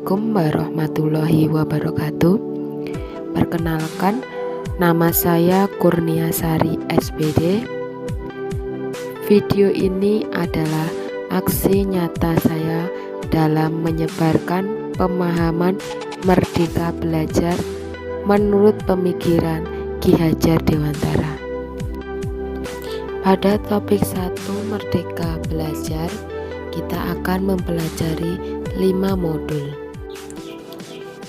Assalamualaikum warahmatullahi wabarakatuh. Perkenalkan, nama saya Kurnia Sari SPD. Video ini adalah aksi nyata saya dalam menyebarkan pemahaman merdeka belajar menurut pemikiran Ki Hajar Dewantara. Pada topik 1 Merdeka Belajar, kita akan mempelajari 5 modul.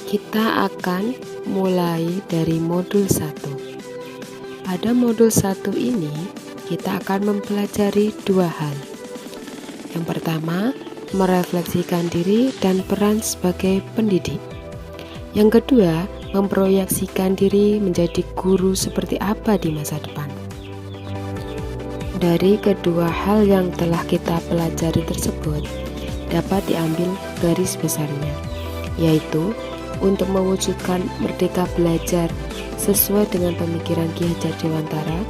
Kita akan mulai dari modul 1. Pada modul 1 ini, kita akan mempelajari 2 hal. Yang pertama, merefleksikan diri dan peran sebagai pendidik. Yang kedua, memproyeksikan diri menjadi guru seperti apa di masa depan. Dari kedua hal yang telah kita pelajari tersebut, dapat diambil garis besarnya, yaitu untuk mewujudkan merdeka belajar sesuai dengan pemikiran Ki Hajar Dewantara.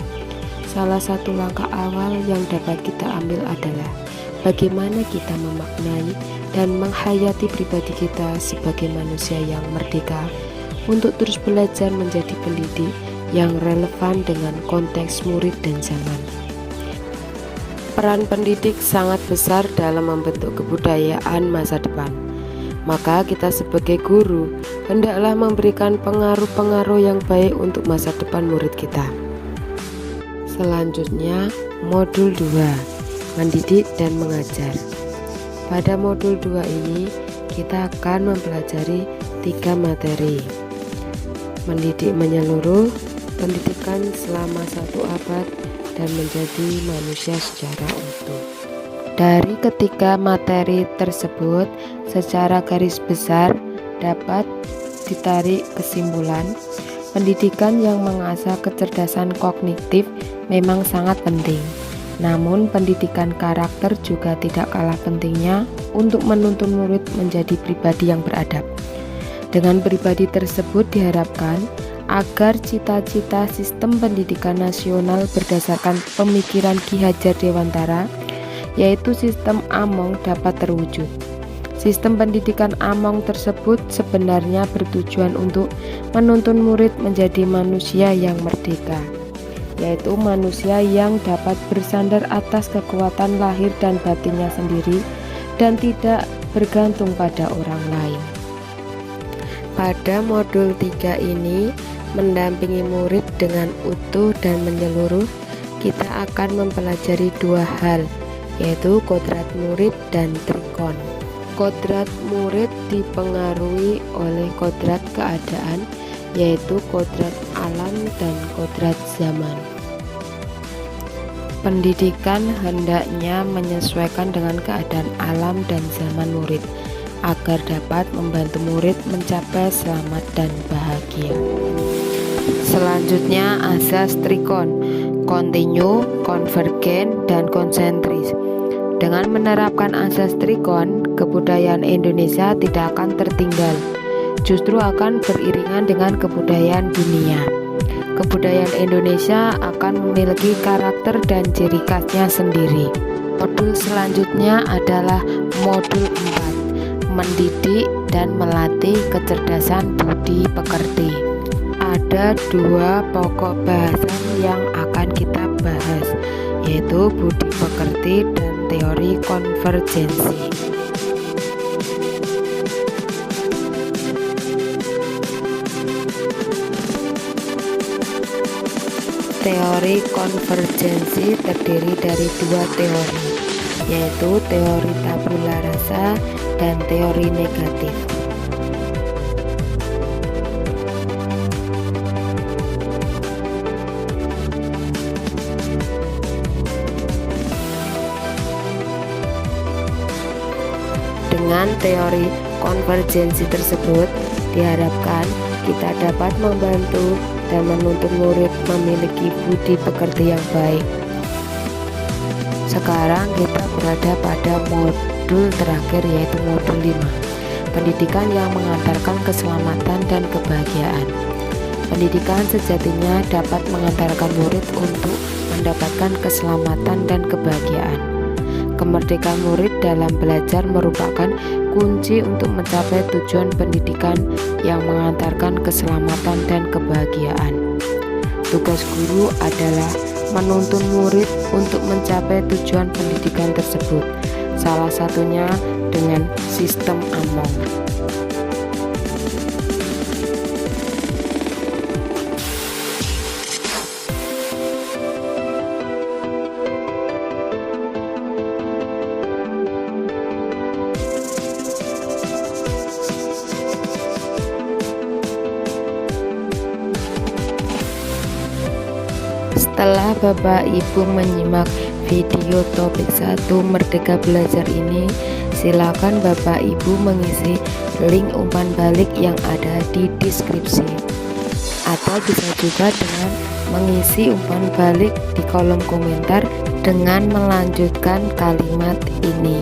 Salah satu langkah awal yang dapat kita ambil adalah bagaimana kita memaknai dan menghayati pribadi kita sebagai manusia yang merdeka untuk terus belajar menjadi pendidik yang relevan dengan konteks murid dan zaman. Peran pendidik sangat besar dalam membentuk kebudayaan masa depan. Maka kita sebagai guru hendaklah memberikan pengaruh-pengaruh yang baik untuk masa depan murid kita. Selanjutnya, modul 2, mendidik dan mengajar. Pada modul 2 ini, kita akan mempelajari 3 materi. Mendidik menyeluruh, pendidikan selama 1 abad, dan menjadi manusia secara utuh. Dari ketiga materi tersebut, secara garis besar dapat ditarik kesimpulan, pendidikan yang mengasah kecerdasan kognitif memang sangat penting. Namun pendidikan karakter juga tidak kalah pentingnya untuk menuntun murid menjadi pribadi yang beradab. Dengan pribadi tersebut diharapkan agar cita-cita sistem pendidikan nasional berdasarkan pemikiran Ki Hajar Dewantara, yaitu sistem Among, dapat terwujud. Sistem pendidikan Among tersebut sebenarnya bertujuan untuk menuntun murid menjadi manusia yang merdeka, yaitu manusia yang dapat bersandar atas kekuatan lahir dan batinnya sendiri dan tidak bergantung pada orang lain. Pada modul 3 ini, mendampingi murid dengan utuh dan menyeluruh, kita akan mempelajari 2 hal, yaitu kodrat murid dan trikon. Kodrat murid dipengaruhi oleh kodrat keadaan, yaitu kodrat alam dan kodrat zaman. Pendidikan hendaknya menyesuaikan dengan keadaan alam dan zaman murid, agar dapat membantu murid mencapai selamat dan bahagia. Selanjutnya, asas trikon, kontinu, konvergen, dan konsentris. Dengan menerapkan asas trikon, kebudayaan Indonesia tidak akan tertinggal, justru akan beriringan dengan kebudayaan dunia. Kebudayaan Indonesia akan memiliki karakter dan ciri khasnya sendiri. Modul selanjutnya adalah modul 4, mendidik dan melatih kecerdasan budi pekerti. Ada 2 pokok bahasan yang akan kita bahas, yaitu budi pekerti dan teori konvergensi. Teori konvergensi terdiri dari 2 teori, yaitu teori tabula rasa dan teori negatif. Dengan teori konvergensi tersebut, diharapkan kita dapat membantu dan menuntun murid memiliki budi pekerti yang baik. Sekarang kita berada pada modul terakhir, yaitu modul 5, pendidikan yang mengantarkan keselamatan dan kebahagiaan. Pendidikan sejatinya dapat mengantarkan murid untuk mendapatkan keselamatan dan kebahagiaan. Kemerdekaan murid dalam belajar merupakan kunci untuk mencapai tujuan pendidikan yang mengantarkan keselamatan dan kebahagiaan. Tugas guru adalah menuntun murid untuk mencapai tujuan pendidikan tersebut, salah satunya dengan sistem AMONG. Setelah Bapak Ibu menyimak video topik 1 Merdeka Belajar ini, silakan Bapak Ibu mengisi link umpan balik yang ada di deskripsi, atau bisa juga dengan mengisi umpan balik di kolom komentar dengan melanjutkan kalimat ini.